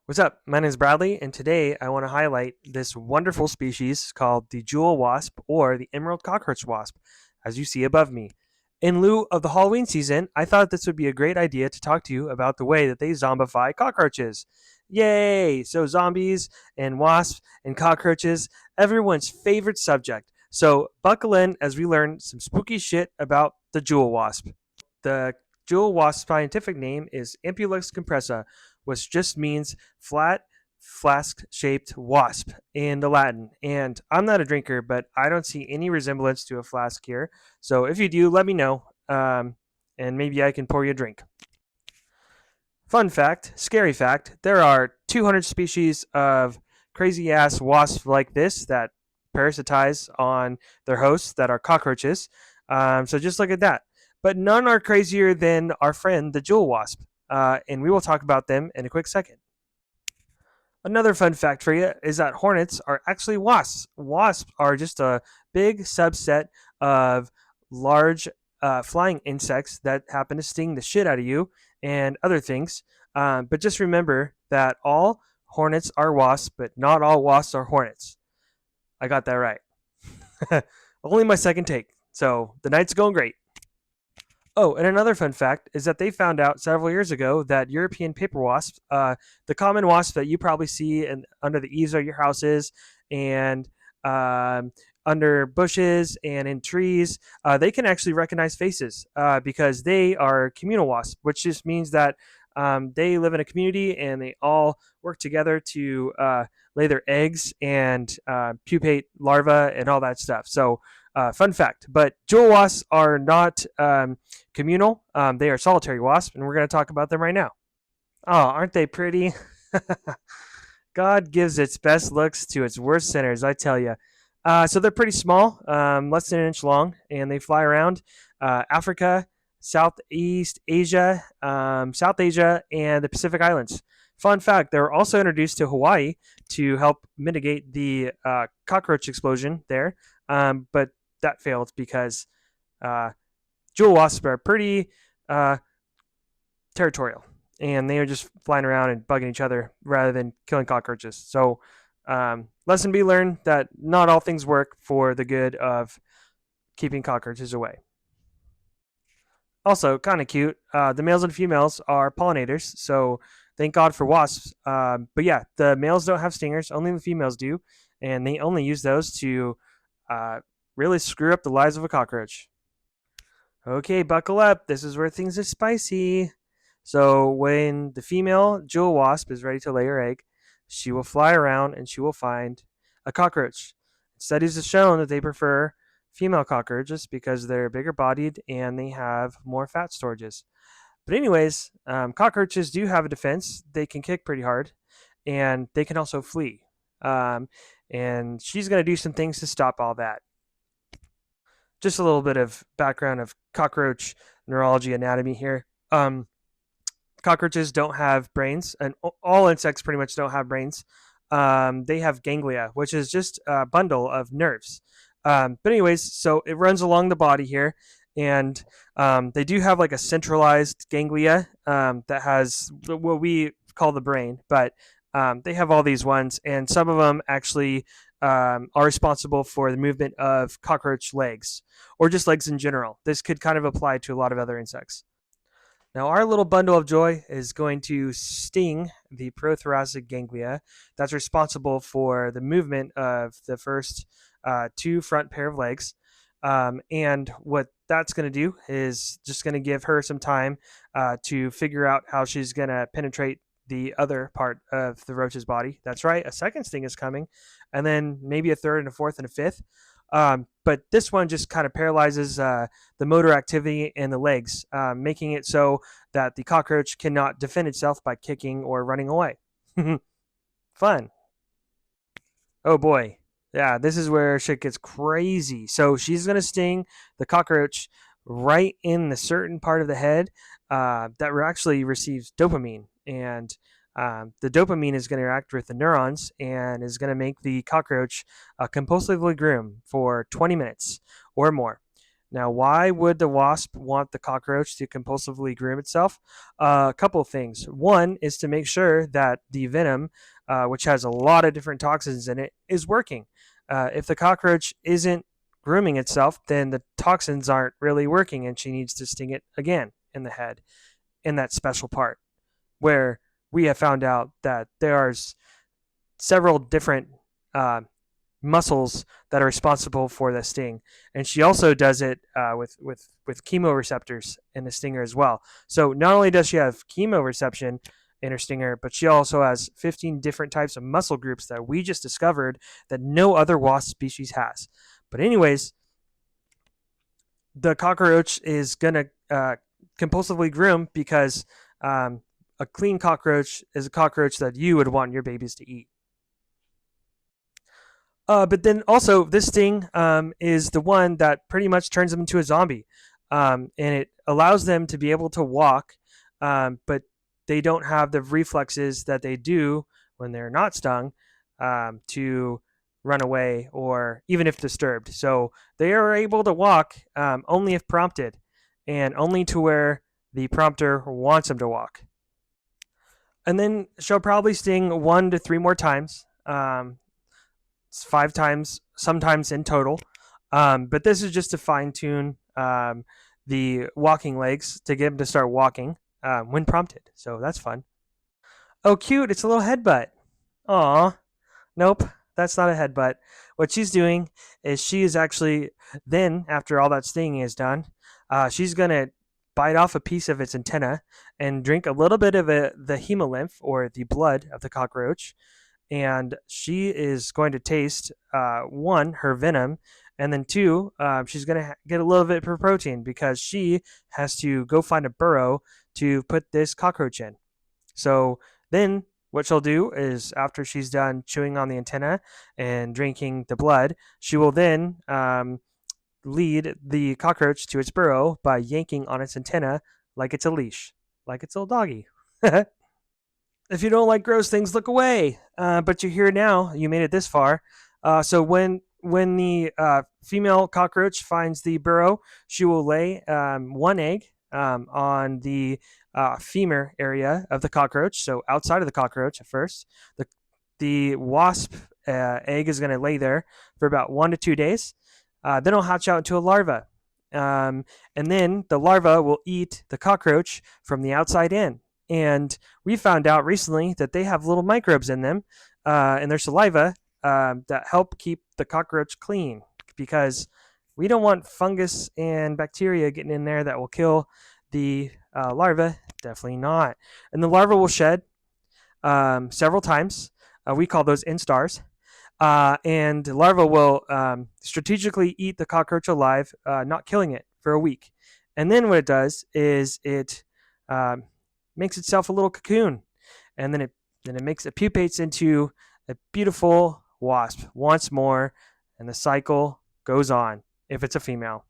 What's up? My name is Bradley, and today I want to highlight this wonderful species called the jewel wasp or the emerald cockroach wasp, as you see above me. In lieu of the Halloween season, I thought this would be a great idea to talk to you about the way that they zombify cockroaches. Yay! So, zombies and wasps and cockroaches, everyone's favorite subject. So, buckle in as we learn some spooky shit about the jewel wasp. The jewel wasp's scientific name is Ampulex compressa, which just means flat flask shaped wasp in the Latin. And I'm not a drinker, but I don't see any resemblance to a flask here. So if you do, let me know, and maybe I can pour you a drink. Fun fact, scary fact, there are 200 species of crazy ass wasps like this that parasitize on their hosts that are cockroaches. So just look at that. But none are crazier than our friend, the jewel wasp. And we will talk about them in a quick second. Another fun fact for you is that hornets are actually wasps. Wasps are just a big subset of large flying insects that happen to sting the shit out of you and other things. But just remember that all hornets are wasps, but not all wasps are hornets. I got that right. Only my second take. So the night's going great. Oh, and another fun fact is that they found out several years ago that European paper wasps, the common wasp that you probably see under the eaves of your houses and under bushes and in trees, they can actually recognize faces because they are communal wasps, which just means that they live in a community and they all work together to lay their eggs and pupate larvae and all that stuff. So, fun fact, but jewel wasps are not communal. They are solitary wasps, and we're going to talk about them right now. Oh, aren't they pretty? God gives its best looks to its worst sinners, I tell you. So they're pretty small, less than an inch long, and they fly around Africa, Southeast Asia, South Asia, and the Pacific Islands. Fun fact, they were also introduced to Hawaii to help mitigate the cockroach explosion there, but that failed because uh, jewel wasps are pretty uh, territorial, and they are just flying around and bugging each other rather than killing cockroaches. So, lesson be learned that not all things work for the good of keeping cockroaches away. Also, kind of cute. The males and females are pollinators, so thank God for wasps. But yeah, the males don't have stingers; only the females do, and they only use those to uh, really screw up the lives of a cockroach. Okay, buckle up. This is where things are spicy. So, when the female jewel wasp is ready to lay her egg, she will fly around and she will find a cockroach. Studies have shown that they prefer female cockroaches because they're bigger bodied and they have more fat storages. But, anyways, cockroaches do have a defense. They can kick pretty hard and they can also flee. Um, and she's going to do some things to stop all that. Just a little bit of background of cockroach neurology anatomy here. Cockroaches don't have brains, and all insects pretty much don't have brains. They have ganglia, which is just a bundle of nerves. But anyways, so it runs along the body here, and they do have like a centralized ganglia that has what we call the brain, but they have all these ones, and some of them actually are responsible for the movement of cockroach legs, or just legs in general. This could kind of apply to a lot of other insects. Now, our little bundle of joy is going to sting the prothoracic ganglia that's responsible for the movement of the first two front pair of legs. And what that's going to do is just going to give her some time to figure out how she's going to penetrate the other part of the roach's body. That's right, a second sting is coming, and then maybe a third and a fourth and a fifth. But this one just kind of paralyzes the motor activity in the legs, making it so that the cockroach cannot defend itself by kicking or running away. Fun. Oh boy. Yeah, this is where shit gets crazy. So she's going to sting the cockroach right in the certain part of the head that actually receives dopamine. And the dopamine is going to interact with the neurons and is going to make the cockroach compulsively groom for 20 minutes or more. Now, why would the wasp want the cockroach to compulsively groom itself? A couple of things. One is to make sure that the venom, which has a lot of different toxins in it, is working. If the cockroach isn't grooming itself, then the toxins aren't really working, and she needs to sting it again in the head, in that special part where we have found out that there's several different uh, muscles that are responsible for the sting, and she also does it with chemoreceptors in the stinger as well. So not only does she have chemoreception in her stinger, but she also has 15 different types of muscle groups that we just discovered that no other wasp species has. But anyways, the cockroach is gonna compulsively groom because um, a clean cockroach is a cockroach that you would want your babies to eat. But then also, this sting is the one that pretty much turns them into a zombie, and it allows them to be able to walk, but they don't have the reflexes that they do when they're not stung, to run away or even if disturbed. So they are able to walk only if prompted, and only to where the prompter wants them to walk. And then she'll probably sting 1 to 3 more times. It's 5 times, sometimes in total. But this is just to fine tune the walking legs to get them to start walking when prompted. So that's fun. Oh, cute! It's a little headbutt. Aw, nope, that's not a headbutt. What she's doing is she is actually then, after all that stinging is done, she's gonna bite off a piece of its antenna and drink a little bit of the hemolymph or the blood of the cockroach, and she is going to taste one, her venom, and then two, she's going to get a little bit of protein because she has to go find a burrow to put this cockroach in. So then what she'll do is, after she's done chewing on the antenna and drinking the blood, she will then lead the cockroach to its burrow by yanking on its antenna like it's a leash, like its little doggy. If you don't like gross things, look away. But you're here now. You made it this far. So when the female cockroach finds the burrow, she will lay 1 egg on the femur area of the cockroach, so outside of the cockroach at first. The wasp egg is going to lay there for about 1 to 2 days. Then it'll hatch out into a larva. And then the larva will eat the cockroach from the outside in. And we found out recently that they have little microbes in them, in their saliva, that help keep the cockroach clean, because we don't want fungus and bacteria getting in there that will kill the larva. Definitely not. And the larva will shed several times. We call those instars. And the larva will strategically eat the cockroach alive, not killing it for a week. And then what it does is it makes itself a little cocoon, and then it pupates into a beautiful wasp once more, and the cycle goes on if it's a female.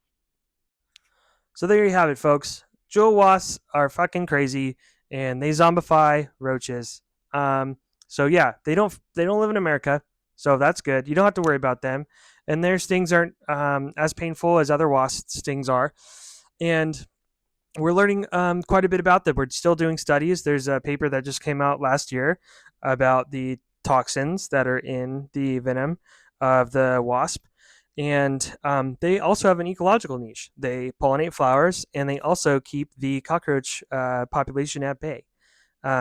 So there you have it, folks. Jewel wasps are fucking crazy, and they zombify roaches. So yeah, they don't live in America, so that's good. You don't have to worry about them, and their stings aren't as painful as other wasp stings are, and we're learning quite a bit about them. We're still doing studies. There's a paper that just came out last year about the toxins that are in the venom of the wasp. And they also have an ecological niche. They pollinate flowers, and they also keep the cockroach population at bay.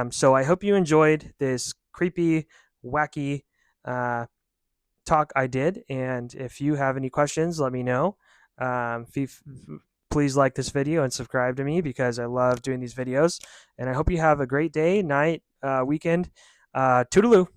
So I hope you enjoyed this creepy, wacky talk I did. And if you have any questions, let me know. Please like this video and subscribe to me, because I love doing these videos. And I hope you have a great day, night, weekend. Toodaloo.